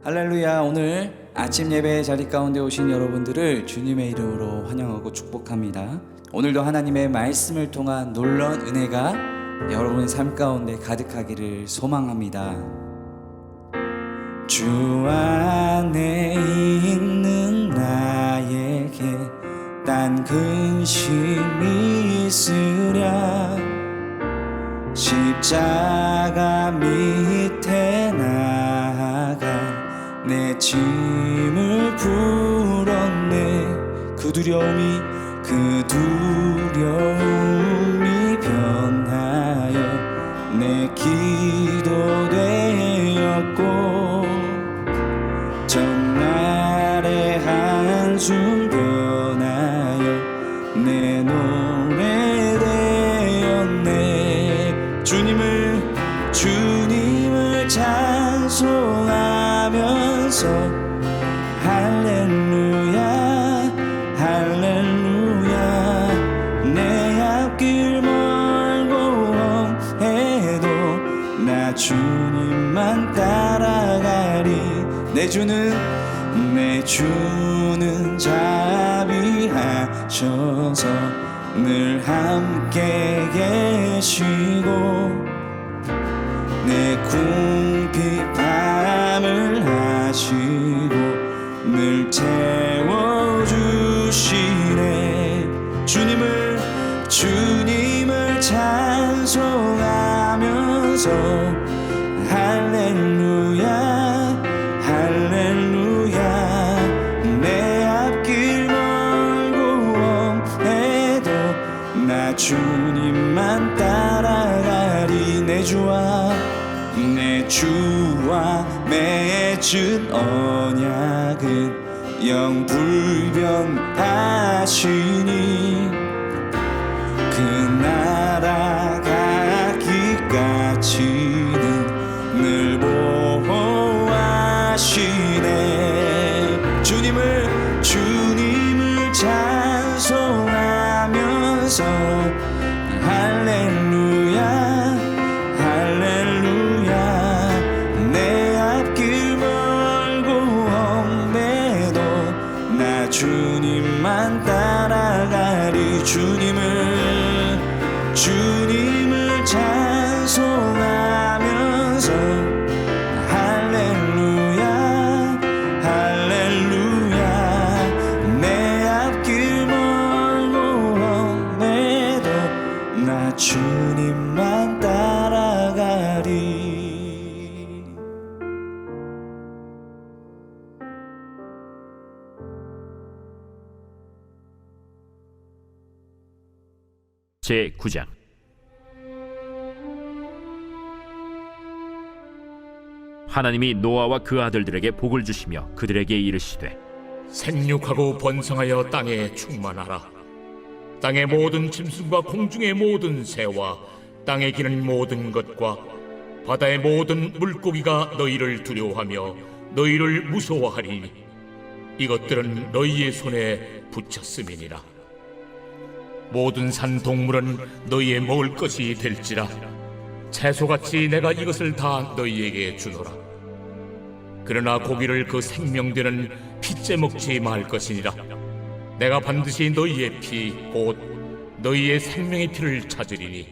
할렐루야. 오늘 아침 예배 자리 가운데 오신 여러분들을 주님의 이름으로 환영하고 축복합니다. 오늘도 하나님의 말씀을 통한 놀라운 은혜가 여러분의 삶 가운데 가득하기를 소망합니다. 주 안에 있는 나에게 딴 근심이 있으랴 십자가 밑에 나아가 내 짐을 풀었네. 그 두려움이 변하여 내 기도 되었고 전날의 한숨 변하여 내 노래 되었네. 주님을 찬송하면서 할렐루야 할렐루야 내 앞길 멀고 험해도 나 주님만 따라가리. 내 주는 자비하셔서 늘 함께 계시고 내 궁핍함을 하시고 늘 채워주시네. 주님을 찬송하면서 할렐루야 할렐루야 내 앞길 멀고 험해도 나 주님만 따라가리. 내 주와 맺은 언약은 영불변하시니 그 날아가기까지는 늘 보호하시네. 주님을 찬송하면서 할렐루야 할렐루야 내 앞길 멀고 험해도 나 주님만 따라가리. 주님을 찬송하면서 할렐루야 할렐루야 내 앞길 멀고 험해도 나 주님만 따라가리. 제9장 하나님이 노아와 그 아들들에게 복을 주시며 그들에게 이르시되 생육하고 번성하여 땅에 충만하라. 땅의 모든 짐승과 공중의 모든 새와 땅에 기는 모든 것과 바다의 모든 물고기가 너희를 두려워하며 너희를 무서워하리니 이것들은 너희의 손에 붙였음이니라. 모든 산 동물은 너희의 먹을 것이 될지라. 채소같이 내가 이것을 다 너희에게 주노라. 그러나 고기를 그 생명되는 피째 먹지 말 것이니라. 내가 반드시 너희의 피 곧 너희의 생명의 피를 찾으리니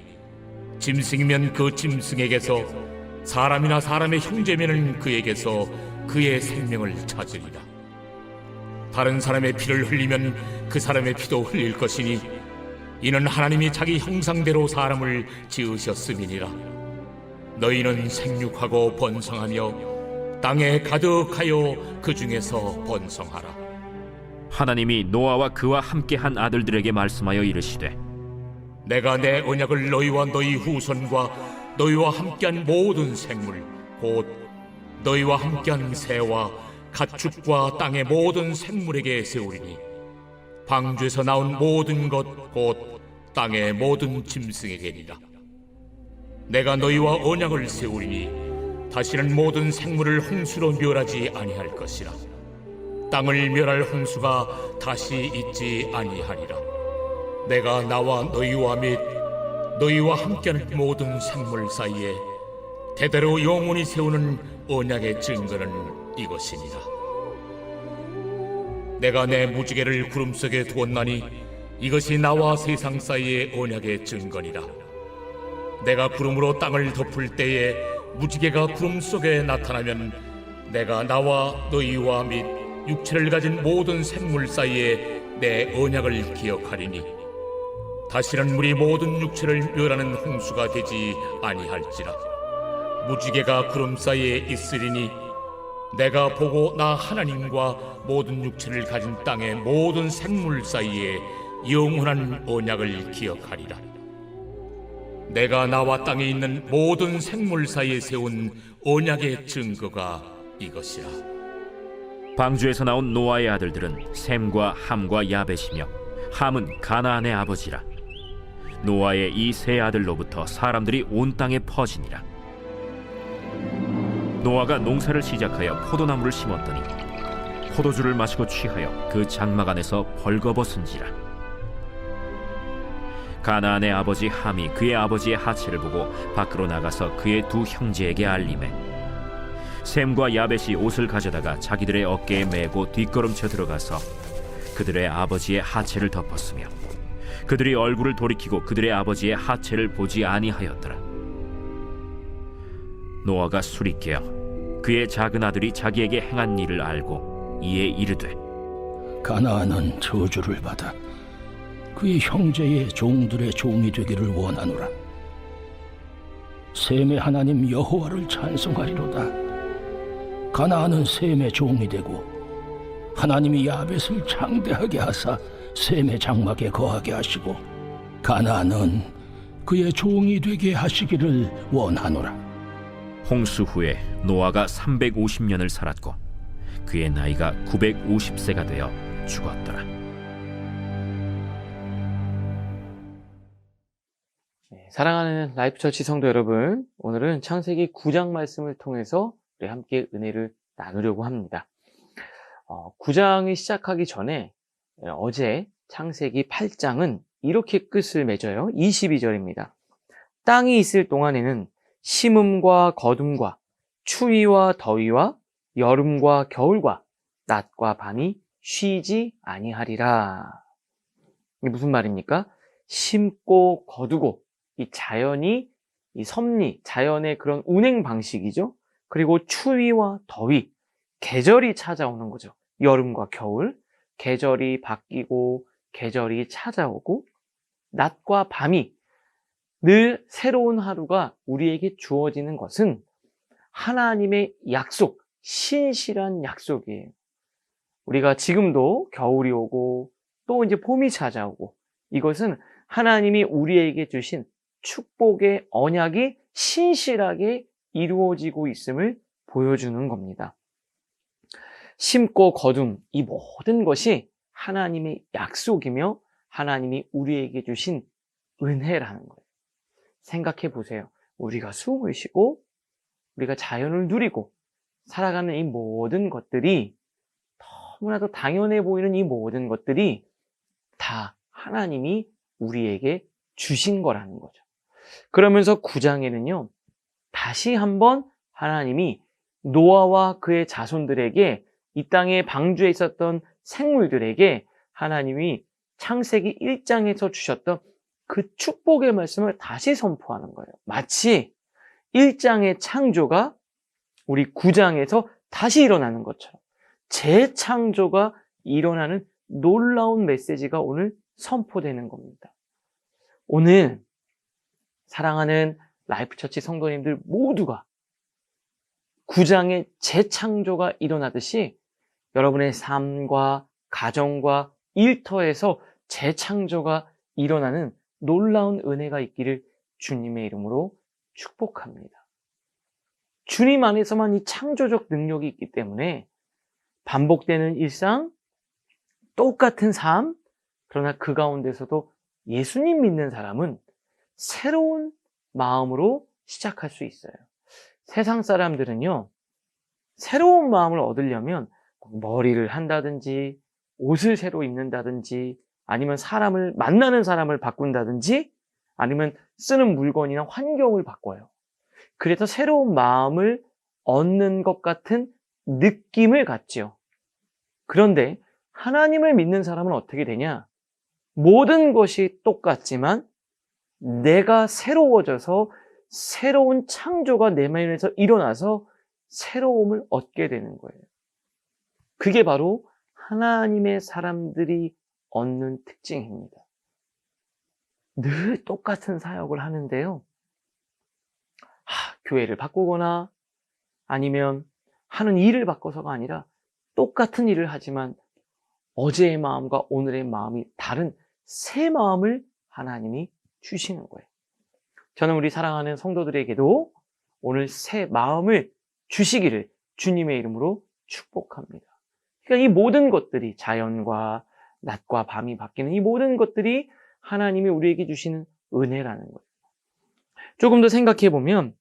짐승이면 그 짐승에게서 사람이나 사람의 형제면은 그에게서 그의 생명을 찾으리라. 다른 사람의 피를 흘리면 그 사람의 피도 흘릴 것이니 이는 하나님이 자기 형상대로 사람을 지으셨음이니라. 너희는 생육하고 번성하며 땅에 가득하여 그 중에서 번성하라. 하나님이 노아와 그와 함께한 아들들에게 말씀하여 이르시되 내가 내 언약을 너희와 너희 후손과 너희와 함께한 모든 생물 곧 너희와 함께한 새와 가축과 땅의 모든 생물에게 세우리니 방주에서 나온 모든 것 곧 땅의 모든 짐승에게니라. 내가 너희와 언약을 세우리니 다시는 모든 생물을 홍수로 멸하지 아니할 것이라. 땅을 멸할 홍수가 다시 있지 아니하리라. 내가 나와 너희와 및 너희와 함께하는 모든 생물 사이에 대대로 영원히 세우는 언약의 증거는 이것이니라. 내가 내 무지개를 구름 속에 두었나니 이것이 나와 세상 사이의 언약의 증거니라. 내가 구름으로 땅을 덮을 때에 무지개가 구름 속에 나타나면 내가 나와 너희와 및 육체를 가진 모든 생물 사이에 내 언약을 기억하리니 다시는 물이 모든 육체를 멸하는 홍수가 되지 아니할지라. 무지개가 구름 사이에 있으리니 내가 보고 나 하나님과 모든 육체를 가진 땅의 모든 생물 사이에 영원한 언약을 기억하리라. 내가 나와 땅에 있는 모든 생물 사이에 세운 언약의 증거가 이것이라. 방주에서 나온 노아의 아들들은 셈과 함과 야벳이며 함은 가나안의 아버지라. 노아의 이 세 아들로부터 사람들이 온 땅에 퍼지니라. 노아가 농사를 시작하여 포도나무를 심었더니 포도주를 마시고 취하여 그 장막 안에서 벌거벗은지라. 가나안의 아버지 함이 그의 아버지의 하체를 보고 밖으로 나가서 그의 두 형제에게 알리매 셈과 야벳이 옷을 가져다가 자기들의 어깨에 메고 뒷걸음쳐 들어가서 그들의 아버지의 하체를 덮었으며 그들이 얼굴을 돌이키고 그들의 아버지의 하체를 보지 아니하였더라. 노아가 술이 깨어 그의 작은 아들이 자기에게 행한 일을 알고 이에 이르되 가나안은 저주를 받아 그의 형제의 종들의 종이 되기를 원하노라. 셈의 하나님 여호와를 찬송하리로다. 가나안은 셈의 종이 되고 하나님이 야벳을 창대하게 하사 셈의 장막에 거하게 하시고 가나안은 그의 종이 되게 하시기를 원하노라. 홍수 후에 노아가 350년을 살았고 그의 나이가 950세가 되어 죽었더라. 사랑하는 라이프처치 성도 여러분, 오늘은 창세기 9장 말씀을 통해서 우리 함께 은혜를 나누려고 합니다. 9장이 시작하기 전에 어제 창세기 8장은 이렇게 끝을 맺어요. 22절입니다. 땅이 있을 동안에는 심음과 거둠과 추위와 더위와 여름과 겨울과 낮과 밤이 쉬지 아니하리라. 이게 무슨 말입니까? 심고 거두고 이 자연이 이 섭리, 자연의 그런 운행 방식이죠. 그리고 추위와 더위, 계절이 찾아오는 거죠. 여름과 겨울, 계절이 바뀌고 계절이 찾아오고 낮과 밤이 늘 새로운 하루가 우리에게 주어지는 것은 하나님의 약속, 신실한 약속이에요. 우리가 지금도 겨울이 오고 또 이제 봄이 찾아오고 이것은 하나님이 우리에게 주신 축복의 언약이 신실하게 이루어지고 있음을 보여주는 겁니다. 심고 거둠, 이 모든 것이 하나님의 약속이며 하나님이 우리에게 주신 은혜라는 거예요. 생각해 보세요. 우리가 숨을 쉬고 우리가 자연을 누리고 살아가는 이 모든 것들이 너무나도 당연해 보이는 이 모든 것들이 다 하나님이 우리에게 주신 거라는 거죠. 그러면서 9장에는요, 다시 한번 하나님이 노아와 그의 자손들에게 이 땅에 방주에 있었던 생물들에게 하나님이 창세기 1장에서 주셨던 그 축복의 말씀을 다시 선포하는 거예요. 마치 1장의 창조가 우리 9장에서 다시 일어나는 것처럼 재창조가 일어나는 놀라운 메시지가 오늘 선포되는 겁니다. 오늘 사랑하는 라이프처치 성도님들 모두가 9장의 재창조가 일어나듯이 여러분의 삶과 가정과 일터에서 재창조가 일어나는 놀라운 은혜가 있기를 주님의 이름으로 축복합니다. 주님 안에서만 이 창조적 능력이 있기 때문에 반복되는 일상, 똑같은 삶, 그러나 그 가운데서도 예수님 믿는 사람은 새로운 마음으로 시작할 수 있어요. 세상 사람들은요, 새로운 마음을 얻으려면 머리를 한다든지 옷을 새로 입는다든지 아니면 만나는 사람을 바꾼다든지 아니면 쓰는 물건이나 환경을 바꿔요. 그래서 새로운 마음을 얻는 것 같은 느낌을 갖지요. 그런데 하나님을 믿는 사람은 어떻게 되냐? 모든 것이 똑같지만 내가 새로워져서 새로운 창조가 내 마음에서 일어나서 새로움을 얻게 되는 거예요. 그게 바로 하나님의 사람들이 얻는 특징입니다. 늘 똑같은 사역을 하는데요. 교회를 바꾸거나 아니면 하는 일을 바꿔서가 아니라 똑같은 일을 하지만 어제의 마음과 오늘의 마음이 다른 새 마음을 하나님이 주시는 거예요. 저는 우리 사랑하는 성도들에게도 오늘 새 마음을 주시기를 주님의 이름으로 축복합니다. 그러니까 이 모든 것들이 자연과 낮과 밤이 바뀌는 이 모든 것들이 하나님이 우리에게 주시는 은혜라는 거예요. 조금 더 생각해 보면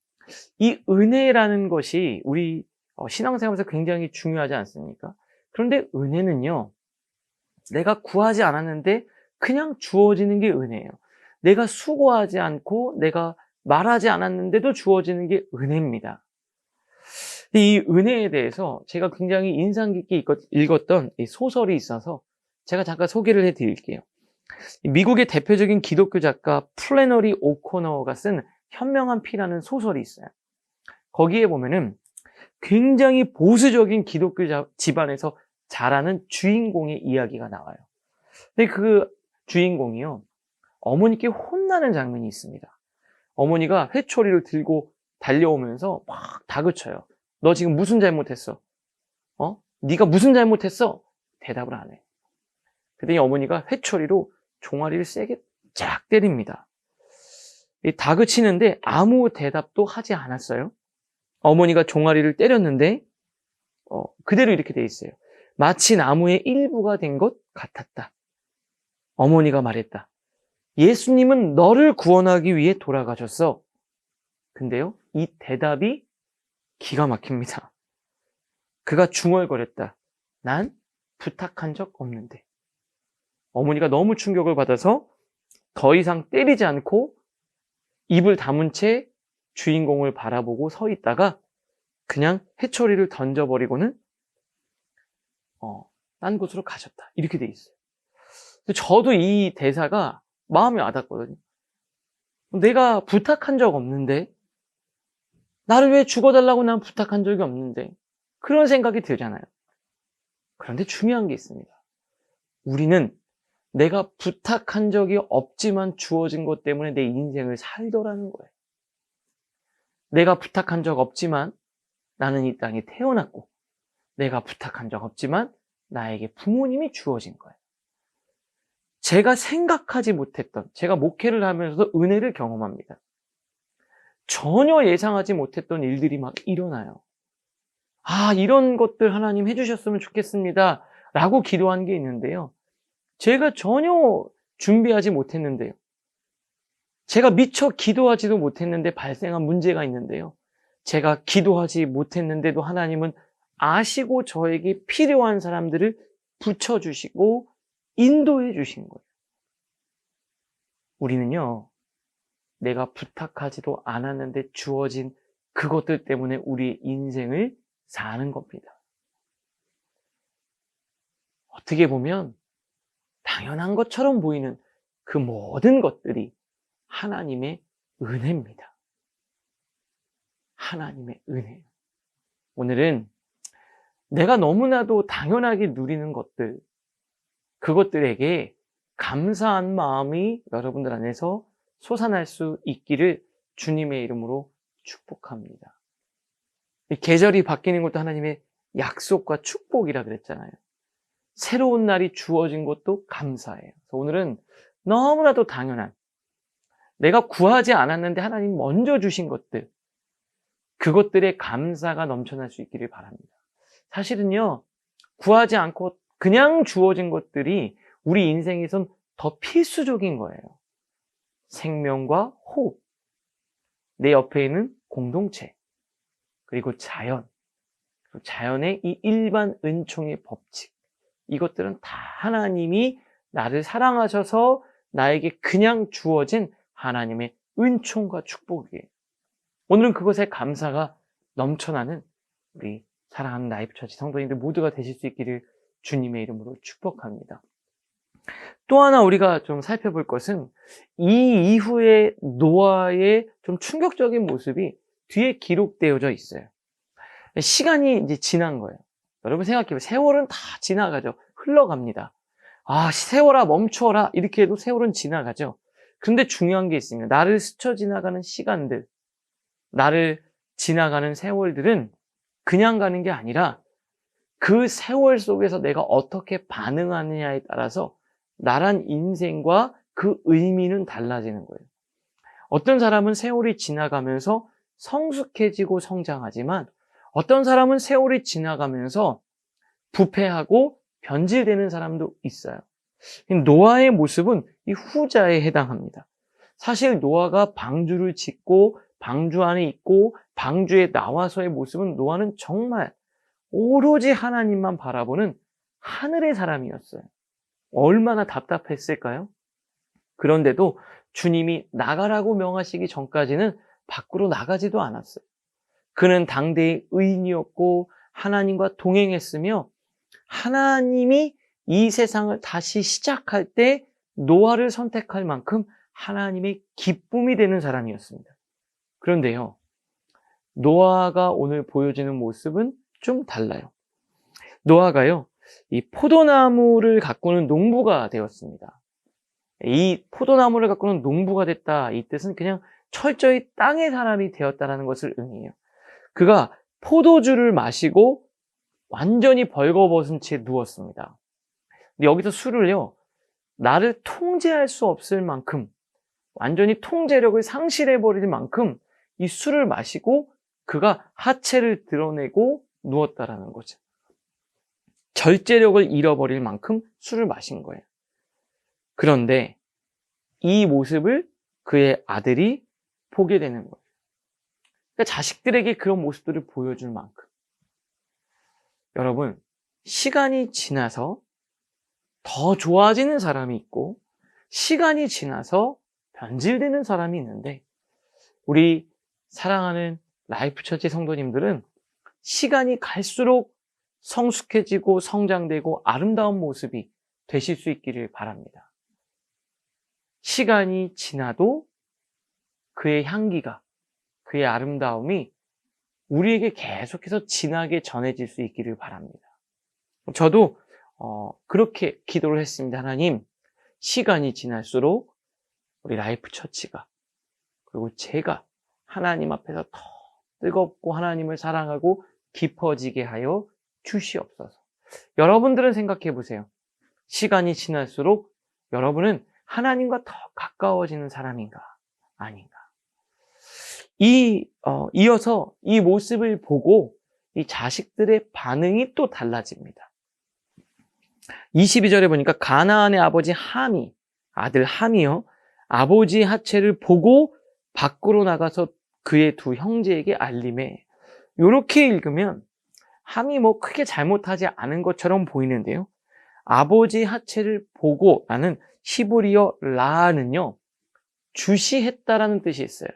이 은혜라는 것이 우리 신앙생활에서 굉장히 중요하지 않습니까? 그런데 은혜는요, 내가 구하지 않았는데 그냥 주어지는 게 은혜예요. 내가 수고하지 않고 내가 말하지 않았는데도 주어지는 게 은혜입니다. 이 은혜에 대해서 제가 굉장히 인상 깊게 읽었던 이 소설이 있어서 제가 잠깐 소개를 해드릴게요. 미국의 대표적인 기독교 작가 플래너리 오코너가 쓴 현명한 피라는 소설이 있어요. 거기에 보면은 굉장히 보수적인 기독교 집안에서 자라는 주인공의 이야기가 나와요. 근데 그 주인공이요, 어머니께 혼나는 장면이 있습니다. 어머니가 회초리를 들고 달려오면서 막 다그쳐요. 너 지금 무슨 잘못했어? 네가 무슨 잘못했어? 대답을 안 해. 그랬더니 어머니가 회초리로 종아리를 세게 쫙 때립니다. 다그치는데 아무 대답도 하지 않았어요. 어머니가 종아리를 때렸는데 그대로 이렇게 돼 있어요. 마치 나무의 일부가 된 것 같았다. 어머니가 말했다. 예수님은 너를 구원하기 위해 돌아가셨어. 근데요, 이 대답이 기가 막힙니다. 그가 중얼거렸다. 난 부탁한 적 없는데. 어머니가 너무 충격을 받아서 더 이상 때리지 않고 입을 다문 채 주인공을 바라보고 서 있다가 그냥 회초리를 던져버리고는 딴 곳으로 가셨다. 이렇게 돼 있어요. 저도 이 대사가 마음에 와닿거든요. 내가 부탁한 적 없는데, 나를 왜 죽어달라고 난 부탁한 적이 없는데, 그런 생각이 들잖아요. 그런데 중요한 게 있습니다. 우리는 내가 부탁한 적이 없지만 주어진 것 때문에 내 인생을 살더라는 거예요. 내가 부탁한 적 없지만 나는 이 땅에 태어났고, 내가 부탁한 적 없지만 나에게 부모님이 주어진 거예요. 제가 생각하지 못했던, 제가 목회를 하면서도 은혜를 경험합니다. 전혀 예상하지 못했던 일들이 막 일어나요. 이런 것들 하나님 해주셨으면 좋겠습니다. 라고 기도한 게 있는데요. 제가 전혀 준비하지 못했는데요. 제가 미처 기도하지도 못했는데 발생한 문제가 있는데요. 제가 기도하지 못했는데도 하나님은 아시고 저에게 필요한 사람들을 붙여주시고 인도해 주신 거예요. 우리는요, 내가 부탁하지도 않았는데 주어진 그것들 때문에 우리의 인생을 사는 겁니다. 어떻게 보면 당연한 것처럼 보이는 그 모든 것들이 하나님의 은혜입니다. 하나님의 은혜예요. 오늘은 내가 너무나도 당연하게 누리는 것들, 그것들에게 감사한 마음이 여러분들 안에서 솟아날 수 있기를 주님의 이름으로 축복합니다. 계절이 바뀌는 것도 하나님의 약속과 축복이라 그랬잖아요. 새로운 날이 주어진 것도 감사해요. 그래서 오늘은 너무나도 당연한, 내가 구하지 않았는데 하나님 먼저 주신 것들, 그것들의 감사가 넘쳐날 수 있기를 바랍니다. 사실은요, 구하지 않고 그냥 주어진 것들이 우리 인생에선 더 필수적인 거예요. 생명과 호흡, 내 옆에 있는 공동체, 그리고 자연, 그리고 자연의 이 일반 은총의 법칙, 이것들은 다 하나님이 나를 사랑하셔서 나에게 그냥 주어진 하나님의 은총과 축복이에요. 오늘은 그것에 감사가 넘쳐나는 우리 사랑하는 라이프처치 성도님들 모두가 되실 수 있기를 주님의 이름으로 축복합니다. 또 하나 우리가 좀 살펴볼 것은 이 이후에 노아의 좀 충격적인 모습이 뒤에 기록되어져 있어요. 시간이 이제 지난 거예요. 여러분 생각해보세요. 세월은 다 지나가죠. 흘러갑니다. 아, 세월아 멈춰라 이렇게 해도 세월은 지나가죠. 그런데 중요한 게 있습니다. 나를 스쳐 지나가는 시간들, 나를 지나가는 세월들은 그냥 가는 게 아니라 그 세월 속에서 내가 어떻게 반응하느냐에 따라서 나란 인생과 그 의미는 달라지는 거예요. 어떤 사람은 세월이 지나가면서 성숙해지고 성장하지만 어떤 사람은 세월이 지나가면서 부패하고 변질되는 사람도 있어요. 노아의 모습은 이 후자에 해당합니다. 사실 노아가 방주를 짓고 방주 안에 있고 방주에 나와서의 모습은 노아는 정말 오로지 하나님만 바라보는 하늘의 사람이었어요. 얼마나 답답했을까요? 그런데도 주님이 나가라고 명하시기 전까지는 밖으로 나가지도 않았어요. 그는 당대의 의인이었고 하나님과 동행했으며 하나님이 이 세상을 다시 시작할 때 노아를 선택할 만큼 하나님의 기쁨이 되는 사람이었습니다. 그런데요, 노아가 오늘 보여주는 모습은 좀 달라요. 노아가요, 이 포도나무를 가꾸는 농부가 되었습니다. 이 포도나무를 가꾸는 농부가 됐다, 이 뜻은 그냥 철저히 땅의 사람이 되었다는 것을 의미해요. 그가 포도주를 마시고 완전히 벌거벗은 채 누웠습니다. 근데 여기서 술을요, 나를 통제할 수 없을 만큼, 완전히 통제력을 상실해버릴 만큼 이 술을 마시고 그가 하체를 드러내고 누웠다라는 거죠. 절제력을 잃어버릴 만큼 술을 마신 거예요. 그런데 이 모습을 그의 아들이 보게 되는 거예요. 그러니까 자식들에게 그런 모습들을 보여줄 만큼. 여러분, 시간이 지나서 더 좋아지는 사람이 있고 시간이 지나서 변질되는 사람이 있는데 우리 사랑하는 라이프처치 성도님들은 시간이 갈수록 성숙해지고 성장되고 아름다운 모습이 되실 수 있기를 바랍니다. 시간이 지나도 그의 향기가, 그의 아름다움이 우리에게 계속해서 진하게 전해질 수 있기를 바랍니다. 저도 그렇게 기도를 했습니다. 하나님, 시간이 지날수록 우리 라이프처치가 그리고 제가 하나님 앞에서 더 뜨겁고 하나님을 사랑하고 깊어지게 하여 주시옵소서. 여러분들은 생각해 보세요. 시간이 지날수록 여러분은 하나님과 더 가까워지는 사람인가 아닌가. 이어서 이 모습을 보고 이 자식들의 반응이 또 달라집니다. 22절에 보니까 가나안의 아버지 함이, 아들 함이요, 아버지의 하체를 보고 밖으로 나가서 그의 두 형제에게 알림해. 이렇게 읽으면 함이 뭐 크게 잘못하지 않은 것처럼 보이는데요. 아버지의 하체를 보고 라는 히브리어 라는요, 주시했다라는 뜻이 있어요.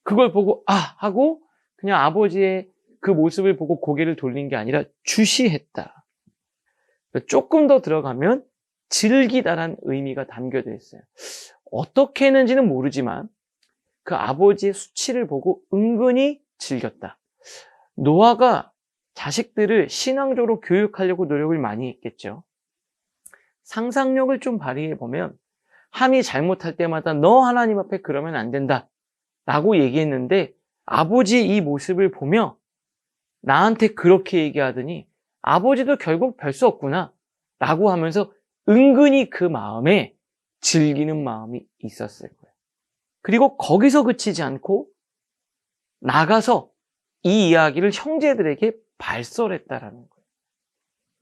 그걸 보고 아 하고 그냥 아버지의 그 모습을 보고 고개를 돌린 게 아니라 주시했다. 조금 더 들어가면 즐기다라는 의미가 담겨져 있어요. 어떻게 했는지는 모르지만 그 아버지의 수치를 보고 은근히 즐겼다. 노아가 자식들을 신앙적으로 교육하려고 노력을 많이 했겠죠. 상상력을 좀 발휘해 보면 함이 잘못할 때마다 너 하나님 앞에 그러면 안 된다 라고 얘기했는데 아버지의 이 모습을 보며 나한테 그렇게 얘기하더니 아버지도 결국 별 수 없구나 라고 하면서 은근히 그 마음에 즐기는 마음이 있었을 거예요. 그리고 거기서 그치지 않고 나가서 이 이야기를 형제들에게 발설했다라는 거예요.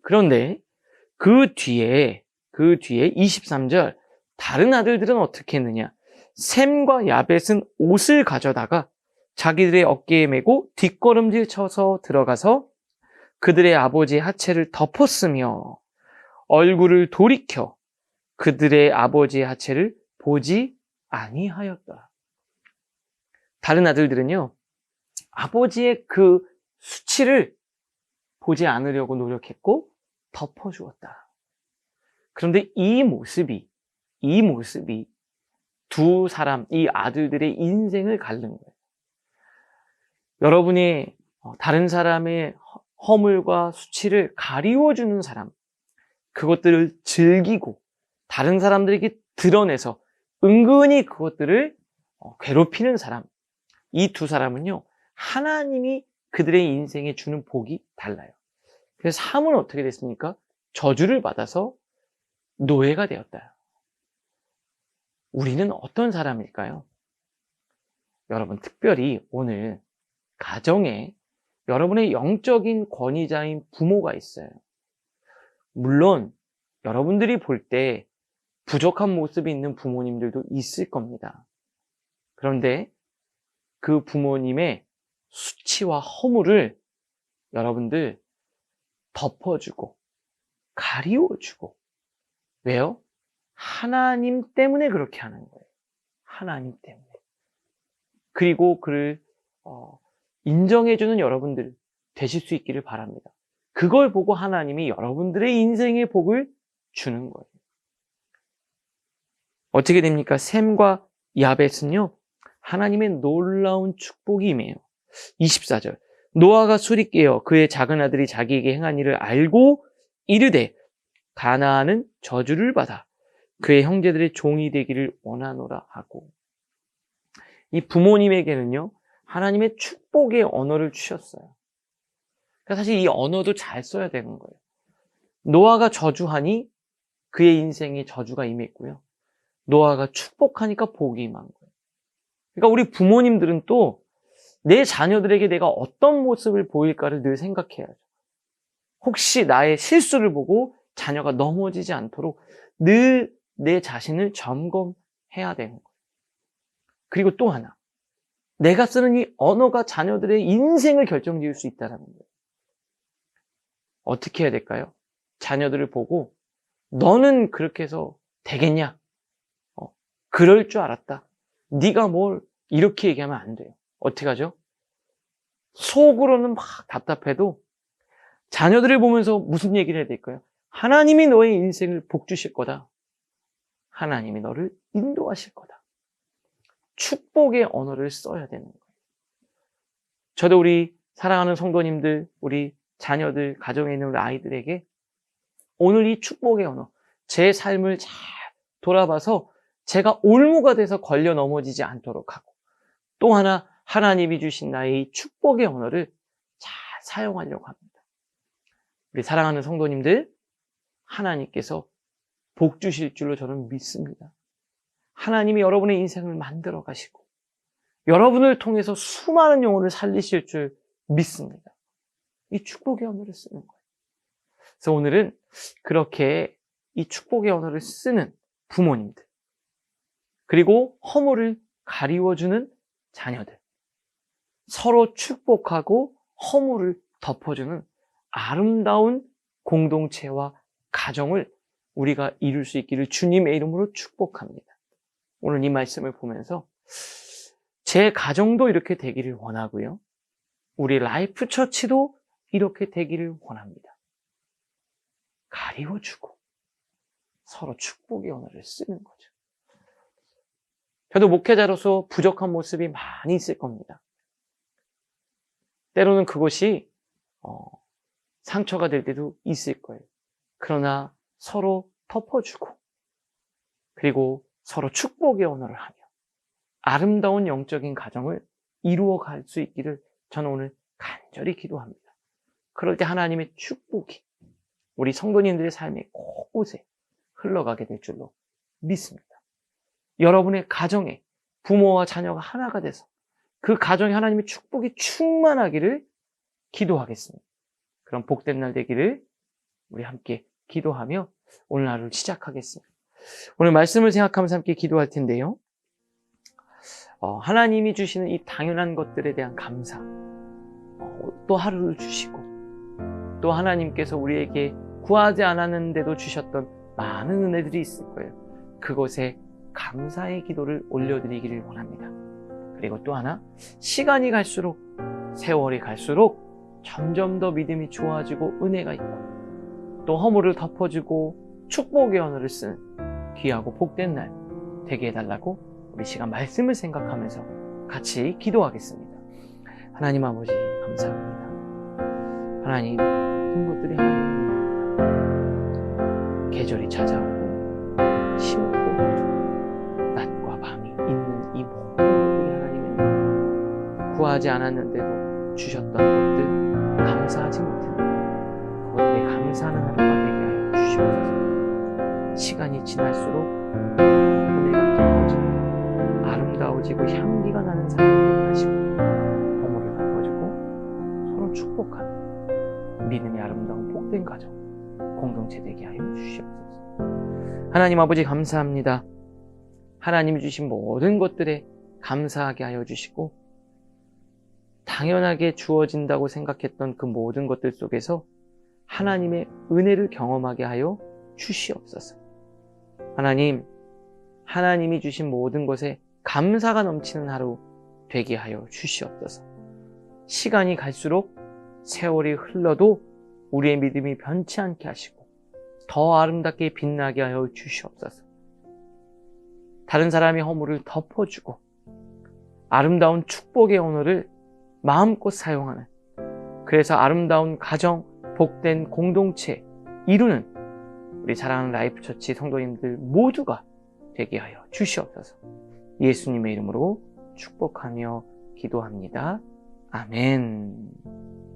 그런데 그 뒤에 23절 다른 아들들은 어떻게 했느냐? 셈과 야벳은 옷을 가져다가 자기들의 어깨에 메고 뒷걸음질 쳐서 들어가서 그들의 아버지의 하체를 덮었으며 얼굴을 돌이켜 그들의 아버지의 하체를 보지 아니하였더라. 다른 아들들은요, 아버지의 그 수치를 보지 않으려고 노력했고 덮어주었다. 그런데 이 모습이 두 사람, 이 아들들의 인생을 가른 거예요. 여러분이 다른 사람의 허물과 수치를 가리워주는 사람, 그것들을 즐기고 다른 사람들에게 드러내서 은근히 그것들을 괴롭히는 사람, 이 두 사람은요, 하나님이 그들의 인생에 주는 복이 달라요. 그래서 함은 어떻게 됐습니까? 저주를 받아서 노예가 되었다. 우리는 어떤 사람일까요? 여러분, 특별히 오늘 가정에 여러분의 영적인 권위자인 부모가 있어요. 물론 여러분들이 볼 때 부족한 모습이 있는 부모님들도 있을 겁니다. 그런데 그 부모님의 수치와 허물을 여러분들 덮어주고 가리워주고, 왜요? 하나님 때문에 그렇게 하는 거예요. 하나님 때문에. 그리고 그를 인정해주는 여러분들 되실 수 있기를 바랍니다. 그걸 보고 하나님이 여러분들의 인생의 복을 주는 거예요. 어떻게 됩니까? 셈과 야벳은요, 하나님의 놀라운 축복이 임해요. 24절. 노아가 술이 깨어 그의 작은 아들이 자기에게 행한 일을 알고 이르되 가나안은 저주를 받아 그의 형제들의 종이 되기를 원하노라 하고. 이 부모님에게는요, 하나님의 축복의 언어를 주셨어요. 그러니까 사실 이 언어도 잘 써야 되는 거예요. 노아가 저주하니 그의 인생에 저주가 임했고요. 노아가 축복하니까 복이 임한 거예요. 그러니까 우리 부모님들은 또 내 자녀들에게 내가 어떤 모습을 보일까를 늘 생각해야죠. 혹시 나의 실수를 보고 자녀가 넘어지지 않도록 늘 내 자신을 점검해야 되는 거예요. 그리고 또 하나, 내가 쓰는 이 언어가 자녀들의 인생을 결정지을 수 있다는 거예요. 어떻게 해야 될까요? 자녀들을 보고 너는 그렇게 해서 되겠냐? 그럴 줄 알았다. 네가 뭘 이렇게 얘기하면 안 돼요. 어떻게 하죠? 속으로는 막 답답해도 자녀들을 보면서 무슨 얘기를 해야 될까요? 하나님이 너의 인생을 복 주실 거다. 하나님이 너를 인도하실 거다. 축복의 언어를 써야 되는 거예요. 저도 우리 사랑하는 성도님들, 우리 자녀들, 가정에 있는 우리 아이들에게 오늘 이 축복의 언어, 제 삶을 잘 돌아봐서 제가 올무가 돼서 걸려 넘어지지 않도록 하고, 또 하나 하나님이 주신 나의 축복의 언어를 잘 사용하려고 합니다. 우리 사랑하는 성도님들, 하나님께서 복 주실 줄로 저는 믿습니다. 하나님이 여러분의 인생을 만들어 가시고 여러분을 통해서 수많은 영혼을 살리실 줄 믿습니다. 이 축복의 언어를 쓰는 거예요. 그래서 오늘은 그렇게 이 축복의 언어를 쓰는 부모님들, 그리고 허물을 가리워주는 자녀들, 서로 축복하고 허물을 덮어주는 아름다운 공동체와 가정을 우리가 이룰 수 있기를 주님의 이름으로 축복합니다. 오늘 이 말씀을 보면서 제 가정도 이렇게 되기를 원하고요. 우리 라이프 처치도 이렇게 되기를 원합니다. 가리워주고 서로 축복의 언어를 쓰는 거죠. 저도 목회자로서 부족한 모습이 많이 있을 겁니다. 때로는 그것이 상처가 될 때도 있을 거예요. 그러나 서로 덮어주고, 그리고 서로 축복의 언어를 하며 아름다운 영적인 가정을 이루어 갈 수 있기를 저는 오늘 간절히 기도합니다. 그럴 때 하나님의 축복이 우리 성도님들의 삶의 곳곳에 흘러가게 될 줄로 믿습니다. 여러분의 가정에 부모와 자녀가 하나가 돼서 그 가정에 하나님의 축복이 충만하기를 기도하겠습니다. 그런 복된 날 되기를 우리 함께 기도하며 오늘 하루를 시작하겠습니다. 오늘 말씀을 생각하면서 함께 기도할 텐데요. 하나님이 주시는 이 당연한 것들에 대한 감사, 또 하루를 주시고, 또 하나님께서 우리에게 구하지 않았는데도 주셨던 많은 은혜들이 있을 거예요. 그것에 감사의 기도를 올려드리기를 원합니다. 그리고 또 하나, 시간이 갈수록, 세월이 갈수록 점점 더 믿음이 좋아지고 은혜가 있고 또 허물을 덮어주고 축복의 언어를 쓰는 귀하고 복된 날 되게 해달라고 우리 시간 말씀을 생각하면서 같이 기도하겠습니다. 하나님 아버지 감사합니다. 하나님 모든 것들이 하나님입니다. 계절이 찾아오고 심고 낮과 밤이 있는 이 모든 것들이 하나님입니다. 구하지 않았는데도 주셨던 것들 감사하지 못했는데 그것들이 감사하는 하루가 되게 하여 주시옵소서. 시간이 지날수록 은혜가 깊어지고 아름다워지고 향기가 나는 삶이 되게 하시고 허물을 덮어주고 서로 축복하는 믿음의 아름다운 복된 가정 공동체 되게 하여 주시옵소서. 하나님 아버지 감사합니다. 하나님이 주신 모든 것들에 감사하게 하여 주시고 당연하게 주어진다고 생각했던 그 모든 것들 속에서 하나님의 은혜를 경험하게 하여 주시옵소서. 하나님, 하나님이 주신 모든 것에 감사가 넘치는 하루 되게 하여 주시옵소서. 시간이 갈수록 세월이 흘러도 우리의 믿음이 변치 않게 하시고 더 아름답게 빛나게 하여 주시옵소서. 다른 사람의 허물을 덮어주고 아름다운 축복의 언어를 마음껏 사용하는, 그래서 아름다운 가정, 복된 공동체 이루는 우리 사랑하는 라이프처치 성도님들 모두가 되게 하여 주시옵소서. 예수님의 이름으로 축복하며 기도합니다. 아멘.